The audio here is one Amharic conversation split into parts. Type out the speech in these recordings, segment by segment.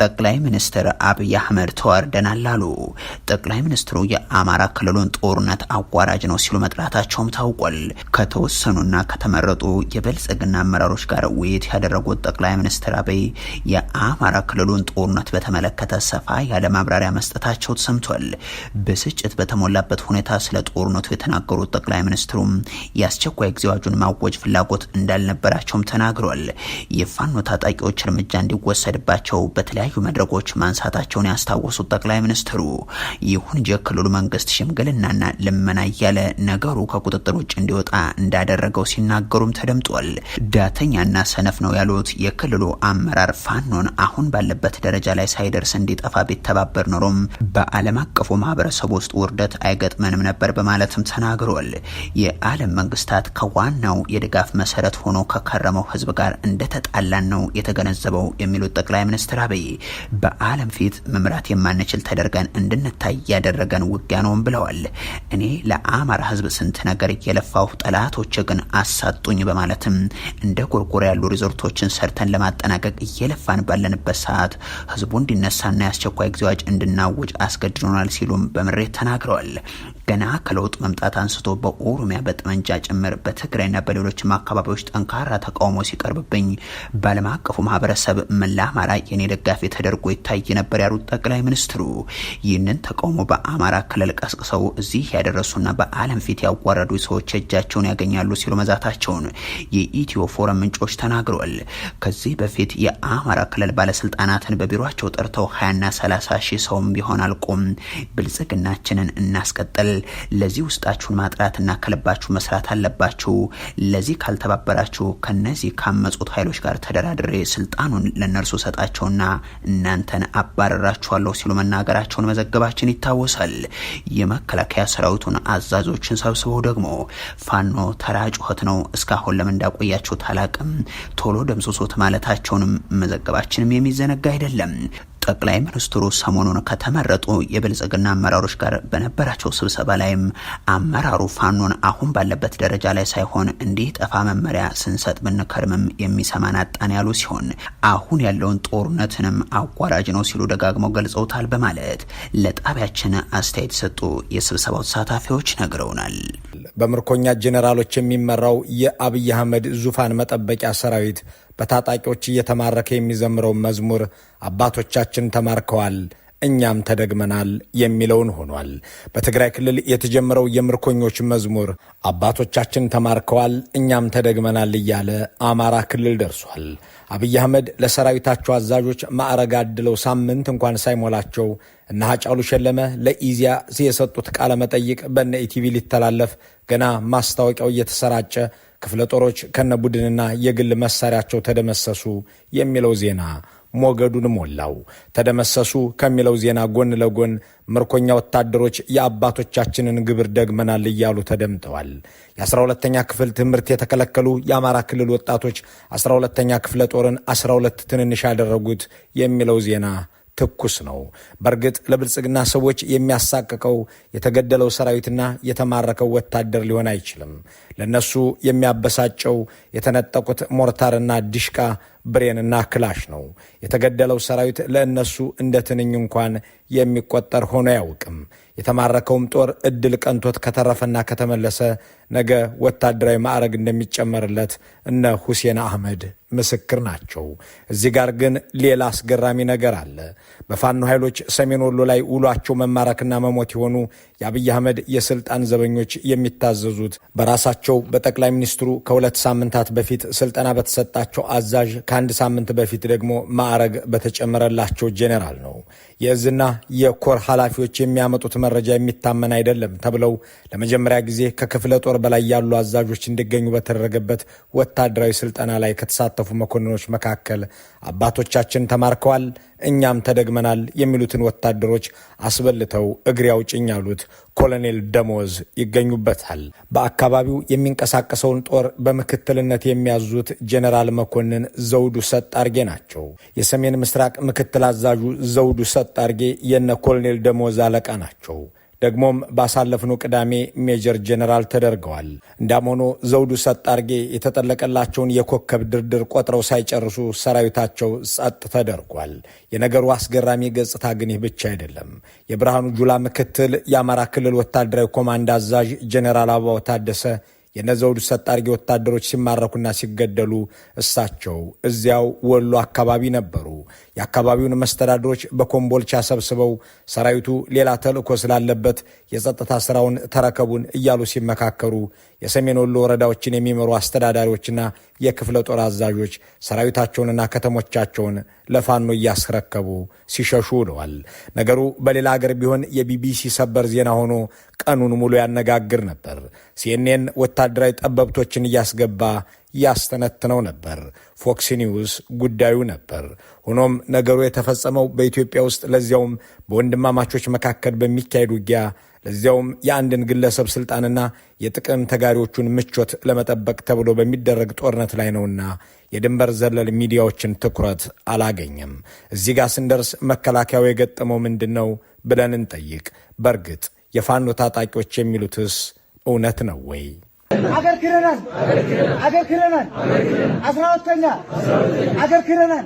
ጠቅላይ ሚኒስትር አብይ አህመድ ተዋርደናል አሉ። ጠቅላይ ሚኒስትሩ የአማራ ክልሉን ጦርነት አዋራጅ ነው ሲሉ መጥራታቸውም ታውቋል። ከተወሰኑና ከተመረጡ የብልጽግና አመራሮች ጋር ውይይት ያደረጉት ጠቅላይ ሚኒስትር አብይ የአማራ ክልሉን ጦርነት በተመለከተ ሰፋ ያለ ማብራሪያ መስጠታቸው ተሰምቷል። ብስጭት በተሞላበት ሁኔታ ስለ ጦርነቱ የተናገሩት ጠቅላይ ሚኒስትሩም የአስቸኳይ ጊዜ አዋጁን ማወጅ ፍላጎት እንዳልነበራቸውም ተናግሯል። የፋኖ ታጣቂዎች እርምጃ እንዲወሰድባቸው በተለያዩ መድረኮች ማንሳታቸውን ያስታወሱት ጠቅላይ ሚኒስትሩ ይሁን እንጂ የክልሉ መንግስት ሽምግልናና ልመና እያለ ነገሩ ከቁጥጥር ውጭ እንዲወጣ እንዳደረገው ሲናገሩም ተደምጧል። ዳተኛና ሰነፍ ነው ያሉት የክልሉ አመራር ፋኖን አሁን ባለበት ደረጃ ላይ ሳይደርስ እንዲጠፋ ቢተባበር ኖሮም በዓለም አቀፉ ማህበረሰብ ውስጥ ውርደት አይገጥመንም ነበር በማለትም ተናግሯል። የዓለም መንግስታት ከዋናው የድጋፍ መሰረት ሆኖ ከከረመው ህዝብ ጋር እንደተጣላን ነው የተገነዘበው የሚሉት ጠቅላይ ሚኒስትር አብይ በዓለም ፊት መምራት የማንችል ተደርገን እንድንታይ ያደረገን ውጊያ ነውም ብለዋል። እኔ ለአማራ ህዝብ ስንት ነገር እየለፋሁ ጠላቶች ግን አሳጡኝ በማለትም እንደ ጎርጎራ ያሉ ሪዞርቶችን ሰርተን ለማጠናቀቅ እየለፋን ባለንበት ሰዓት ህዝቡ እንዲነሳና የአስቸኳይ ጊዜ አዋጅ እንድናውጅ አስገድዶናል ሲሉም በምሬት ተናግረዋል። ገና ከለውጥ መምጣት አንስቶ በኦሮሚያ በጠመንጃ ጭምር በትግራይና በሌሎችም አካባቢዎች ጠንካራ ተቃውሞ ሲቀርብብኝ በዓለም አቀፉ ማህበረሰብ መላ አማራ የኔ ደጋፊ ተደርጎ ይታይ ነበር ያሉት ጠቅላይ ሚኒስትሩ ይህንን ተቃውሞ በአማራ ክልል ቀስቅሰው እዚህ ያደረሱና በዓለም ፊት ያዋረዱ ሰዎች እጃቸውን ያገኛሉ ሲሉ መዛታቸውን የኢትዮ ፎረም ምንጮች ተናግረዋል። ከዚህ በፊት የአማራ ክልል ባለስልጣናትን በቢሮቸው ጠርተው 20ና 30 ሺህ ሰውም ቢሆን አልቆም ብልጽግናችንን እናስቀጥል፣ ለዚህ ውስጣችሁን ማጥራትና ከልባችሁ መስራት አለባችሁ፣ ለዚህ ካልተባበራችሁ ከነዚህ ካመጹት ኃይሎች ጋር ተደራድሬ ስልጣኑን ለነርሱ ሰጣቸውና እናንተን አባረራችኋለሁ ሲሉ መናገራቸውን መዘገባችን ይታወሳል። የመከላከያ ሰራዊቱን አዛዦችን ሰብስበው ደግሞ ፋኖ ተራ ጩኸት ነው እስካሁን ለምን እንዳቆያችሁ ታላቅም ቶሎ ደምስሶት ማለታቸውንም መዘገባችንም የሚዘነጋ አይደለም። ጠቅላይ ሚኒስትሩ ሰሞኑን ከተመረጡ የብልጽግና አመራሮች ጋር በነበራቸው ስብሰባ ላይም አመራሩ ፋኖን አሁን ባለበት ደረጃ ላይ ሳይሆን እንዲጠፋ መመሪያ ስንሰጥ ብንከርምም የሚሰማን አጣን ያሉ ሲሆን አሁን ያለውን ጦርነትንም አዋራጅ ነው ሲሉ ደጋግመው ገልጸውታል በማለት ለጣቢያችን አስተያየት ሰጡ የስብሰባው ተሳታፊዎች ነግረውናል። በምርኮኛ ጄኔራሎች የሚመራው የአብይ አህመድ ዙፋን መጠበቂያ ሰራዊት በታጣቂዎች እየተማረከ የሚዘምረው መዝሙር አባቶቻችን ተማርከዋል እኛም ተደግመናል የሚለውን ሆኗል። በትግራይ ክልል የተጀመረው የምርኮኞች መዝሙር አባቶቻችን ተማርከዋል እኛም ተደግመናል እያለ አማራ ክልል ደርሷል። አብይ አህመድ ለሰራዊታቸው አዛዦች ማዕረግ አድለው ሳምንት እንኳን ሳይሞላቸው እነ ሀጫሉ ሸለመ ለኢዚያ የሰጡት ቃለ መጠይቅ በነ ኢቲቪ ሊተላለፍ ገና ማስታወቂያው እየተሰራጨ ክፍለ ጦሮች ከነ ቡድንና የግል መሳሪያቸው ተደመሰሱ የሚለው ዜና ሞገዱን ሞላው። ተደመሰሱ ከሚለው ዜና ጎን ለጎን ምርኮኛ ወታደሮች የአባቶቻችንን ግብር ደግመናል እያሉ ተደምጠዋል። የ12ኛ ክፍል ትምህርት የተከለከሉ የአማራ ክልል ወጣቶች 12ኛ ክፍለ ጦርን 12 ትንንሽ ያደረጉት የሚለው ዜና ትኩስ ነው። በእርግጥ ለብልጽግና ሰዎች የሚያሳቅቀው የተገደለው ሰራዊትና የተማረከው ወታደር ሊሆን አይችልም። ለነሱ የሚያበሳጨው የተነጠቁት ሞርታርና ዲሽቃ ብሬንና ክላሽ ነው። የተገደለው ሰራዊት ለእነሱ እንደ ትንኝ እንኳን የሚቆጠር ሆኖ አያውቅም። የተማረከውም ጦር እድል ቀንቶት ከተረፈና ከተመለሰ ነገ ወታደራዊ ማዕረግ እንደሚጨመርለት እነ ሁሴን አህመድ ምስክር ናቸው። እዚህ ጋር ግን ሌላ አስገራሚ ነገር አለ። በፋኖ ኃይሎች ሰሜን ወሎ ላይ ውሏቸው መማረክና መሞት የሆኑ የአብይ አህመድ የስልጣን ዘበኞች የሚታዘዙት በራሳቸው በጠቅላይ ሚኒስትሩ ከ2 ሳምንታት በፊት ስልጠና በተሰጣቸው አዛዥ ከ1 ሳምንት በፊት ደግሞ ማዕረግ በተጨመረላቸው ጄኔራል ነው። የእዝና የኮር ኃላፊዎች የሚያመጡት መረጃ የሚታመን አይደለም ተብለው ለመጀመሪያ ጊዜ ከክፍለ ጦር በላይ ያሉ አዛዦች እንዲገኙ በተደረገበት ወታደራዊ ስልጠና ላይ ከተሳተፉ መኮንኖች መካከል አባቶቻችን ተማርከዋል እኛም ተደግመናል የሚሉትን ወታደሮች አስበልተው እግሬ አውጭኝ ያሉት ኮሎኔል ደሞዝ ይገኙበታል። በአካባቢው የሚንቀሳቀሰውን ጦር በምክትልነት የሚያዙት ጄኔራል መኮንን ዘውዱ ሰጣርጌ ናቸው። የሰሜን ምስራቅ ምክትል አዛዡ ዘውዱ ሰጣርጌ የነ ኮሎኔል ደሞዝ አለቃ ናቸው። ደግሞም ባሳለፍነው ቅዳሜ ሜጀር ጄኔራል ተደርገዋል። እንዳም ሆኖ ዘውዱ ሰጣርጌ የተጠለቀላቸውን የኮከብ ድርድር ቆጥረው ሳይጨርሱ ሰራዊታቸው ጸጥ ተደርጓል። የነገሩ አስገራሚ ገጽታ ግን ይህ ብቻ አይደለም። የብርሃኑ ጁላ ምክትል የአማራ ክልል ወታደራዊ ኮማንድ አዛዥ ጄኔራል አበባው ታደሰ የነዘውዱ ሰጣርጌ ወታደሮች ሲማረኩና ሲገደሉ እሳቸው እዚያው ወሎ አካባቢ ነበሩ። የአካባቢውን መስተዳድሮች በኮምቦልቻ ሰብስበው ሰራዊቱ ሌላ ተልእኮ ስላለበት የጸጥታ ስራውን ተረከቡን እያሉ ሲመካከሩ የሰሜን ወሎ ወረዳዎችን የሚመሩ አስተዳዳሪዎችና የክፍለ ጦር አዛዦች ሰራዊታቸውንና ከተሞቻቸውን ለፋኖ እያስረከቡ ሲሸሹ ውለዋል። ነገሩ በሌላ አገር ቢሆን የቢቢሲ ሰበር ዜና ሆኖ ቀኑን ሙሉ ያነጋግር ነበር። ሲኤንኤን ወታደራዊ ጠበብቶችን እያስገባ ያስተነትነው ነበር። ፎክስ ኒውስ ጉዳዩ ነበር። ሆኖም ነገሩ የተፈጸመው በኢትዮጵያ ውስጥ ለዚያውም በወንድማማቾች መካከል በሚካሄድ ውጊያ ለዚያውም የአንድን ግለሰብ ስልጣንና የጥቅም ተጋሪዎቹን ምቾት ለመጠበቅ ተብሎ በሚደረግ ጦርነት ላይ ነውና የድንበር ዘለል ሚዲያዎችን ትኩረት አላገኘም። እዚህ ጋር ስንደርስ መከላከያው የገጠመው ምንድን ነው ብለን እንጠይቅ። በእርግጥ የፋኖ ታጣቂዎች የሚሉትስ እውነት ነው ወይ? አገር ክረናል፣ አገር ክረናል፣ 12ኛ አገር ክረናል፣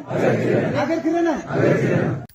አገር ክረናል።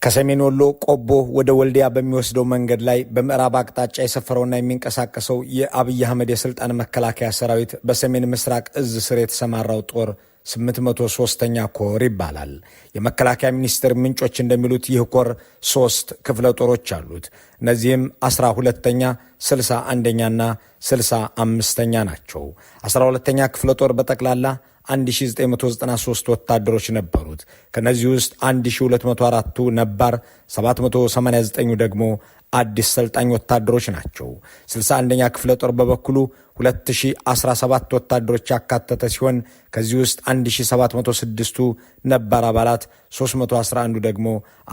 ከሰሜን ወሎ ቆቦ ወደ ወልዲያ በሚወስደው መንገድ ላይ በምዕራብ አቅጣጫ የሰፈረውና የሚንቀሳቀሰው የአብይ አህመድ የስልጣን መከላከያ ሰራዊት በሰሜን ምስራቅ እዝ ስር የተሰማራው ጦር 803ኛ ኮር ይባላል። የመከላከያ ሚኒስቴር ምንጮች እንደሚሉት ይህ ኮር 3 ክፍለ ጦሮች አሉት። እነዚህም 12ኛ፣ 61ኛና 65ኛ ናቸው። 12ኛ ክፍለ ጦር በጠቅላላ 1993 ወታደሮች ነበሩት። ከነዚህ ውስጥ 1204ቱ ነባር፣ 789ኙ ደግሞ አዲስ ሰልጣኝ ወታደሮች ናቸው። 61ኛ ክፍለ ጦር በበኩሉ 2017 ወታደሮች ያካተተ ሲሆን ከዚህ ውስጥ 1706ቱ ነባር አባላት፣ 311ዱ ደግሞ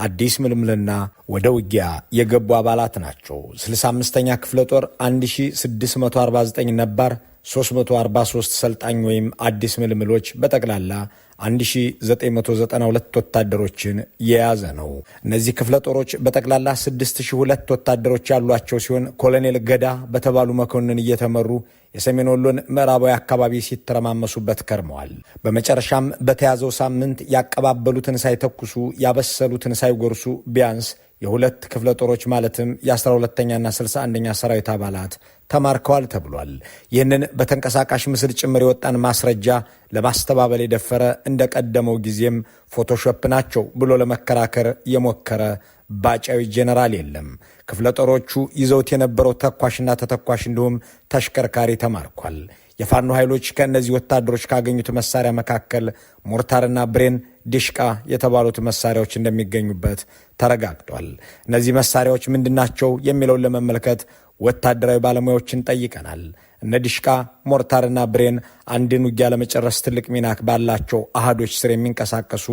አዲስ ምልምልና ወደ ውጊያ የገቡ አባላት ናቸው። 65ኛ ክፍለ ጦር 1649 ነባር፣ 343 ሰልጣኝ ወይም አዲስ ምልምሎች በጠቅላላ 1992 ወታደሮችን የያዘ ነው። እነዚህ ክፍለ ጦሮች በጠቅላላ 6002 ወታደሮች ያሏቸው ሲሆን ኮሎኔል ገዳ በተባሉ መኮንን እየተመሩ የሰሜን ወሎን ምዕራባዊ አካባቢ ሲተረማመሱበት ከርመዋል። በመጨረሻም በተያዘው ሳምንት ያቀባበሉትን ሳይተኩሱ ያበሰሉትን ሳይጎርሱ ቢያንስ የሁለት ክፍለ ጦሮች ማለትም የ12ኛና 61ኛ ሰራዊት አባላት ተማርከዋል ተብሏል። ይህንን በተንቀሳቃሽ ምስል ጭምር የወጣን ማስረጃ ለማስተባበል የደፈረ እንደቀደመው ጊዜም ፎቶሾፕ ናቸው ብሎ ለመከራከር የሞከረ ባጫዊ ጄኔራል የለም። ክፍለ ጦሮቹ ይዘውት የነበረው ተኳሽና ተተኳሽ እንዲሁም ተሽከርካሪ ተማርኳል። የፋኖ ኃይሎች ከእነዚህ ወታደሮች ካገኙት መሳሪያ መካከል ሞርታርና ብሬን፣ ዲሽቃ የተባሉት መሳሪያዎች እንደሚገኙበት ተረጋግጧል። እነዚህ መሳሪያዎች ምንድናቸው የሚለውን ለመመልከት ወታደራዊ ባለሙያዎችን ጠይቀናል። እነ ዲሽቃ፣ ሞርታርና ብሬን አንድን ውጊያ ለመጨረስ ትልቅ ሚና ባላቸው አሃዶች ስር የሚንቀሳቀሱ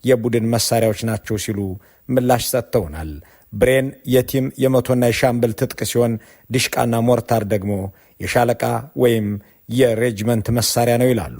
የቡድን መሳሪያዎች ናቸው ሲሉ ምላሽ ሰጥተውናል። ብሬን የቲም የመቶና የሻምብል ትጥቅ ሲሆን ዲሽቃና ሞርታር ደግሞ የሻለቃ ወይም የሬጅመንት መሳሪያ ነው ይላሉ።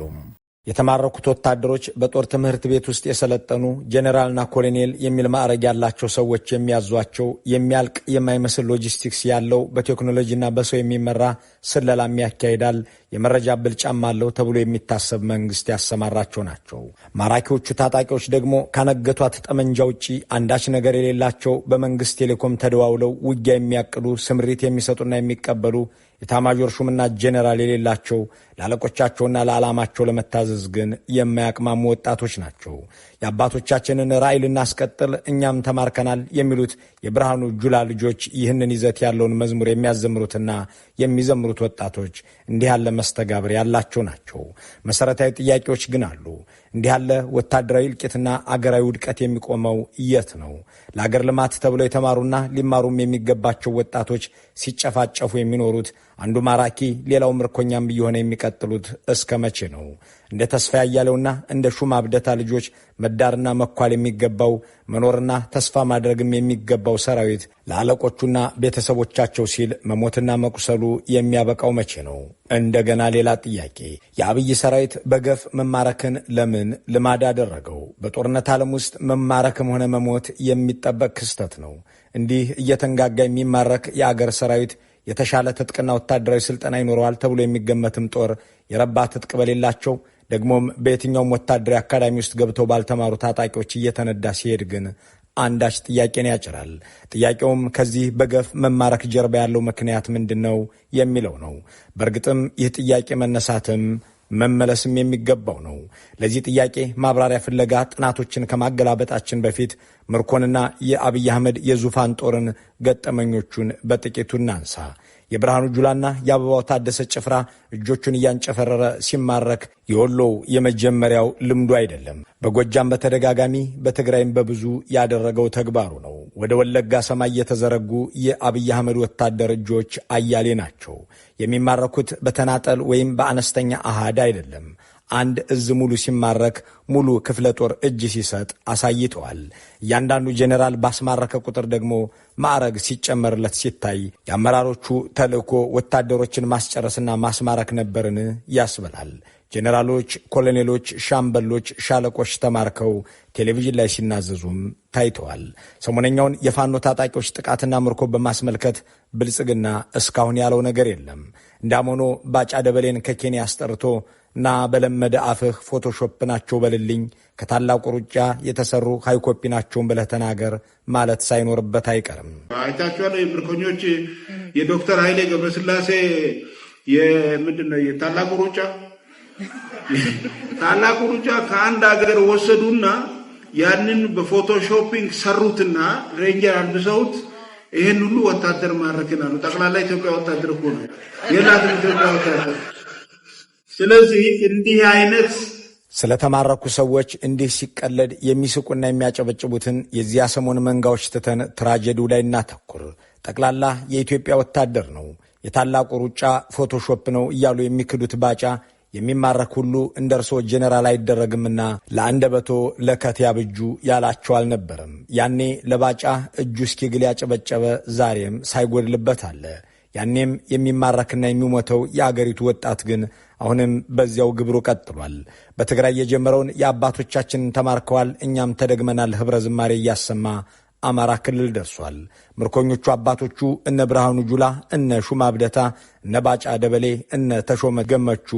የተማረኩት ወታደሮች በጦር ትምህርት ቤት ውስጥ የሰለጠኑ ጄኔራልና ኮሎኔል የሚል ማዕረግ ያላቸው ሰዎች የሚያዟቸው የሚያልቅ የማይመስል ሎጂስቲክስ ያለው በቴክኖሎጂና በሰው የሚመራ ስለላም ያካሂዳል፣ የመረጃ ብልጫም አለው ተብሎ የሚታሰብ መንግስት ያሰማራቸው ናቸው። ማራኪዎቹ ታጣቂዎች ደግሞ ካነገቷት ጠመንጃ ውጪ አንዳች ነገር የሌላቸው በመንግስት ቴሌኮም ተደዋውለው ውጊያ የሚያቅዱ ስምሪት የሚሰጡና የሚቀበሉ የታማዦር ሹምና ጄኔራል የሌላቸው ለአለቆቻቸውና ለዓላማቸው ለመታዘዝ ግን የማያቅማሙ ወጣቶች ናቸው። የአባቶቻችንን ራዕይ ልናስቀጥል እኛም ተማርከናል የሚሉት የብርሃኑ ጁላ ልጆች ይህንን ይዘት ያለውን መዝሙር የሚያዘምሩትና የሚዘምሩት ወጣቶች እንዲህ ያለ መስተጋብር ያላቸው ናቸው። መሰረታዊ ጥያቄዎች ግን አሉ። እንዲህ ያለ ወታደራዊ እልቂትና አገራዊ ውድቀት የሚቆመው የት ነው? ለአገር ልማት ተብለው የተማሩና ሊማሩም የሚገባቸው ወጣቶች ሲጨፋጨፉ የሚኖሩት አንዱ ማራኪ ሌላው ምርኮኛም እየሆነ የሚቀ የምትቀጥሉት እስከ መቼ ነው? እንደ ተስፋ ያያለውና እንደ ሹማ አብደታ ልጆች መዳርና መኳል የሚገባው መኖርና ተስፋ ማድረግም የሚገባው ሰራዊት ለአለቆቹና ቤተሰቦቻቸው ሲል መሞትና መቁሰሉ የሚያበቃው መቼ ነው? እንደገና ሌላ ጥያቄ። የአብይ ሰራዊት በገፍ መማረክን ለምን ልማድ አደረገው? በጦርነት ዓለም ውስጥ መማረክም ሆነ መሞት የሚጠበቅ ክስተት ነው። እንዲህ እየተንጋጋ የሚማረክ የአገር ሰራዊት የተሻለ ትጥቅና ወታደራዊ ስልጠና ይኖረዋል ተብሎ የሚገመትም ጦር የረባ ትጥቅ በሌላቸው ደግሞም በየትኛውም ወታደራዊ አካዳሚ ውስጥ ገብተው ባልተማሩ ታጣቂዎች እየተነዳ ሲሄድ ግን አንዳች ጥያቄን ያጭራል። ጥያቄውም ከዚህ በገፍ መማረክ ጀርባ ያለው ምክንያት ምንድን ነው የሚለው ነው። በእርግጥም ይህ ጥያቄ መነሳትም መመለስም የሚገባው ነው። ለዚህ ጥያቄ ማብራሪያ ፍለጋ ጥናቶችን ከማገላበጣችን በፊት ምርኮንና የአብይ አህመድ የዙፋን ጦርን ገጠመኞቹን በጥቂቱ እናንሳ። የብርሃኑ ጁላና የአበባው ታደሰ ጭፍራ እጆቹን እያንጨፈረረ ሲማረክ የወሎው የመጀመሪያው ልምዱ አይደለም። በጎጃም በተደጋጋሚ በትግራይም በብዙ ያደረገው ተግባሩ ነው። ወደ ወለጋ ሰማይ የተዘረጉ የአብይ አህመድ ወታደር እጆች አያሌ ናቸው። የሚማረኩት በተናጠል ወይም በአነስተኛ አሃድ አይደለም። አንድ እዝ ሙሉ ሲማረክ ሙሉ ክፍለ ጦር እጅ ሲሰጥ አሳይተዋል። እያንዳንዱ ጄኔራል ባስማረከ ቁጥር ደግሞ ማዕረግ ሲጨመርለት ሲታይ የአመራሮቹ ተልእኮ ወታደሮችን ማስጨረስና ማስማረክ ነበርን ያስብላል። ጄኔራሎች፣ ኮሎኔሎች፣ ሻምበሎች፣ ሻለቆች ተማርከው ቴሌቪዥን ላይ ሲናዘዙም ታይተዋል። ሰሞነኛውን የፋኖ ታጣቂዎች ጥቃትና ምርኮ በማስመልከት ብልጽግና እስካሁን ያለው ነገር የለም። እንዳም ሆኖ ባጫ ደበሌን ከኬንያ አስጠርቶ ና በለመደ አፍህ ፎቶሾፕ ናቸው በልልኝ፣ ከታላቁ ሩጫ የተሰሩ ሃይኮፒ ናቸውን ብለህ ተናገር ማለት ሳይኖርበት አይቀርም። አይታችኋል። የምርኮኞች የዶክተር ኃይሌ ገብረስላሴ የምንድነው የታላቁ ሩጫ ከአንድ ሀገር ወሰዱና ያንን በፎቶሾፒንግ ሰሩትና ሬንጀር አልብሰውት ይሄን ሁሉ ወታደር ማረክና ነው። ጠቅላላ ኢትዮጵያ ወታደር እኮ ነው የላትም ኢትዮጵያ ወታደር። ስለዚህ እንዲህ አይነት ስለተማረኩ ሰዎች እንዲህ ሲቀለድ የሚስቁና የሚያጨበጭቡትን የዚያ ሰሞን መንጋዎች ትተን ትራጀዲው ላይ እናተኩር። ጠቅላላ የኢትዮጵያ ወታደር ነው፣ የታላቁ ሩጫ ፎቶሾፕ ነው እያሉ የሚክዱት ባጫ የሚማረክ ሁሉ እንደ እርሶ ጄኔራል አይደረግምና ለአንደበቶ ለከት ያብጁ ያላቸው አልነበረም። ያኔ ለባጫ እጁ እስኪግል ያጨበጨበ ዛሬም ሳይጎድልበት አለ። ያኔም የሚማረክና የሚሞተው የአገሪቱ ወጣት ግን አሁንም በዚያው ግብሩ ቀጥሏል። በትግራይ የጀመረውን የአባቶቻችንን ተማርከዋል እኛም ተደግመናል ህብረ ዝማሬ እያሰማ አማራ ክልል ደርሷል። ምርኮኞቹ አባቶቹ እነ ብርሃኑ ጁላ፣ እነ ሹማ አብደታ፣ እነ ባጫ ደበሌ፣ እነ ተሾመ ገመቹ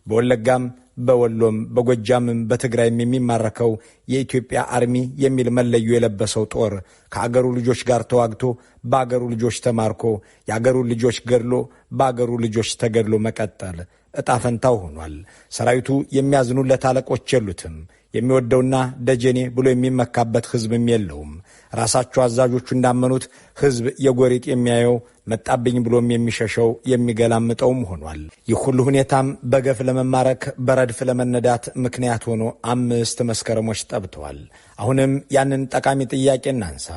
በወለጋም በወሎም በጎጃምም በትግራይም የሚማረከው የኢትዮጵያ አርሚ የሚል መለዮ የለበሰው ጦር ከአገሩ ልጆች ጋር ተዋግቶ በአገሩ ልጆች ተማርኮ የአገሩ ልጆች ገድሎ በአገሩ ልጆች ተገድሎ መቀጠል እጣፈንታው ሆኗል። ሰራዊቱ የሚያዝኑለት አለቆች የሉትም። የሚወደውና ደጀኔ ብሎ የሚመካበት ህዝብም የለውም። ራሳቸው አዛዦቹ እንዳመኑት ህዝብ የጎሪጥ የሚያየው መጣብኝ ብሎም የሚሸሸው የሚገላምጠውም ሆኗል። ይህ ሁሉ ሁኔታም በገፍ ለመማረክ በረድፍ ለመነዳት ምክንያት ሆኖ 5 መስከረሞች ጠብተዋል። አሁንም ያንን ጠቃሚ ጥያቄ እናንሳ።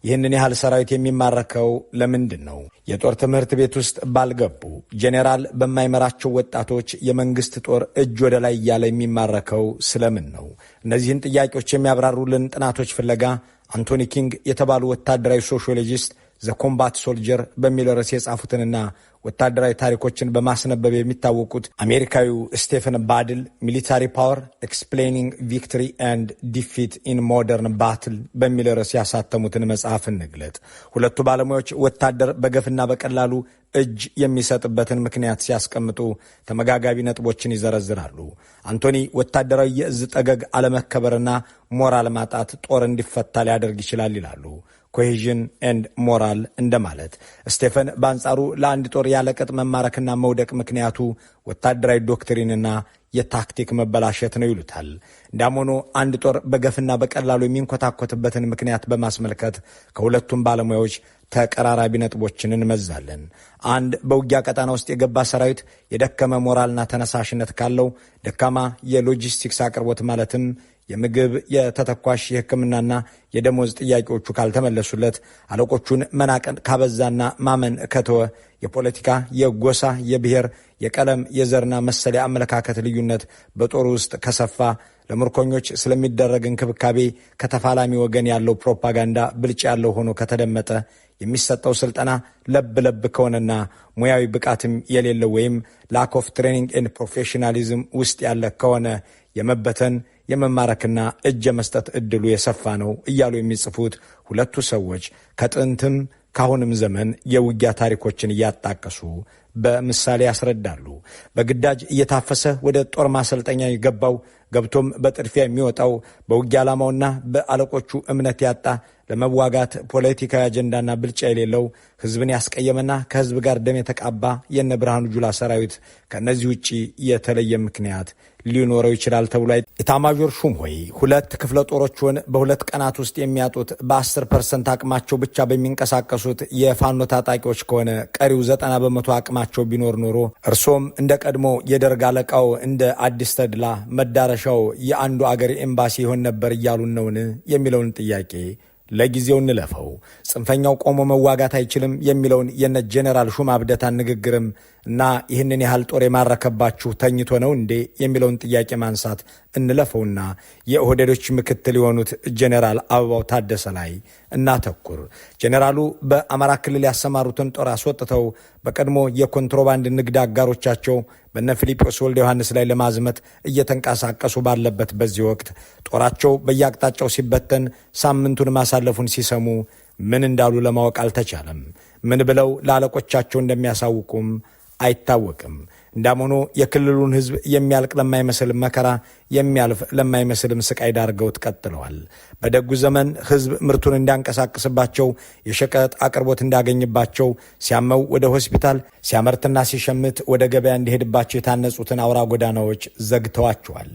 ይህንን ያህል ሰራዊት የሚማረከው ለምንድን ነው? የጦር ትምህርት ቤት ውስጥ ባልገቡ ጄኔራል በማይመራቸው ወጣቶች የመንግስት ጦር እጅ ወደ ላይ እያለ የሚማረከው ስለምን ነው? እነዚህን ጥያቄዎች የሚያብራሩልን ጥናቶች ፍለጋ አንቶኒ ኪንግ የተባሉ ወታደራዊ ሶሺዮሎጂስት ዘ ኮምባት ሶልጀር በሚል ርዕስ የጻፉትንና ወታደራዊ ታሪኮችን በማስነበብ የሚታወቁት አሜሪካዊው ስቴፈን ባድል ሚሊታሪ ፓወር ኤክስፕሌኒንግ ቪክቶሪ ኤንድ ዲፊት ኢን ሞደርን ባትል በሚል ርዕስ ያሳተሙትን መጽሐፍ እንግለጥ። ሁለቱ ባለሙያዎች ወታደር በገፍና በቀላሉ እጅ የሚሰጥበትን ምክንያት ሲያስቀምጡ ተመጋጋቢ ነጥቦችን ይዘረዝራሉ። አንቶኒ ወታደራዊ የእዝ ጠገግ አለመከበርና ሞራል ማጣት ጦር እንዲፈታ ሊያደርግ ይችላል ይላሉ። ኮሄዥን ኤንድ ሞራል እንደማለት። ስቴፈን በአንጻሩ ለአንድ ጦር ያለቅጥ መማረክና መውደቅ ምክንያቱ ወታደራዊ ዶክትሪንና የታክቲክ መበላሸት ነው ይሉታል። እንዳም ሆኖ አንድ ጦር በገፍና በቀላሉ የሚንኮታኮትበትን ምክንያት በማስመልከት ከሁለቱም ባለሙያዎች ተቀራራቢ ነጥቦችን እንመዛለን። አንድ በውጊያ ቀጣና ውስጥ የገባ ሰራዊት የደከመ ሞራልና ተነሳሽነት ካለው ደካማ የሎጂስቲክስ አቅርቦት ማለትም የምግብ፣ የተተኳሽ፣ የሕክምናና የደሞዝ ጥያቄዎቹ ካልተመለሱለት፣ አለቆቹን መናቀን ካበዛና ማመን ከተወ፣ የፖለቲካ፣ የጎሳ፣ የብሔር፣ የቀለም፣ የዘርና መሰል የአመለካከት ልዩነት በጦሩ ውስጥ ከሰፋ፣ ለምርኮኞች ስለሚደረግ እንክብካቤ ከተፋላሚ ወገን ያለው ፕሮፓጋንዳ ብልጫ ያለው ሆኖ ከተደመጠ፣ የሚሰጠው ስልጠና ለብ ለብ ከሆነና ሙያዊ ብቃትም የሌለው ወይም ላክ ኦፍ ትሬኒንግ ኤንድ ፕሮፌሽናሊዝም ውስጥ ያለ ከሆነ የመበተን የመማረክና እጅ የመስጠት እድሉ የሰፋ ነው እያሉ የሚጽፉት ሁለቱ ሰዎች ከጥንትም ካሁንም ዘመን የውጊያ ታሪኮችን እያጣቀሱ በምሳሌ ያስረዳሉ። በግዳጅ እየታፈሰ ወደ ጦር ማሰልጠኛ የገባው ገብቶም በጥድፊያ የሚወጣው በውጊያ ዓላማውና በአለቆቹ እምነት ያጣ ለመዋጋት ፖለቲካዊ አጀንዳና ብልጫ የሌለው ሕዝብን ያስቀየመና ከሕዝብ ጋር ደም የተቃባ የነ ብርሃኑ ጁላ ሰራዊት ከእነዚህ ውጪ የተለየ ምክንያት ሊኖረው ይችላል ተብሎ ኢታማዦር ሹም ሆይ 2 ክፍለ ጦሮችን በ2 ቀናት ውስጥ የሚያጡት በ10% አቅማቸው ብቻ በሚንቀሳቀሱት የፋኖ ታጣቂዎች ከሆነ ቀሪው 90% አቅማቸው ቢኖር ኖሮ እርሶም እንደ ቀድሞ የደርግ አለቃው እንደ አዲስ ተድላ መዳረሻው የአንዱ አገር ኤምባሲ ይሆን ነበር እያሉን ነውን የሚለውን ጥያቄ ለጊዜው እንለፈው። ጽንፈኛው ቆሞ መዋጋት አይችልም የሚለውን የነ ጄኔራል ሹማ ብደታን ንግግርም እና ይህንን ያህል ጦር የማረከባችሁ ተኝቶ ነው እንዴ የሚለውን ጥያቄ ማንሳት እንለፈውና የኦህዴዶች ምክትል የሆኑት ጄኔራል አበባው ታደሰ ላይ እናተኩር። ጄኔራሉ በአማራ ክልል ያሰማሩትን ጦር አስወጥተው በቀድሞ የኮንትሮባንድ ንግድ አጋሮቻቸው በነ ፊልጶስ ወልደ ዮሐንስ ላይ ለማዝመት እየተንቀሳቀሱ ባለበት በዚህ ወቅት ጦራቸው በየአቅጣጫው ሲበተን ሳምንቱን ማሳለፉን ሲሰሙ ምን እንዳሉ ለማወቅ አልተቻለም። ምን ብለው ለአለቆቻቸው እንደሚያሳውቁም አይታወቅም። እንዳም ሆኖ የክልሉን ሕዝብ የሚያልቅ ለማይመስል መከራ የሚያልፍ ለማይመስልም ስቃይ ዳርገውት ቀጥለዋል። በደጉ ዘመን ሕዝብ ምርቱን እንዲያንቀሳቅስባቸው፣ የሸቀጥ አቅርቦት እንዳገኝባቸው፣ ሲያመው ወደ ሆስፒታል፣ ሲያመርትና ሲሸምት ወደ ገበያ እንዲሄድባቸው የታነጹትን አውራ ጎዳናዎች ዘግተዋቸዋል።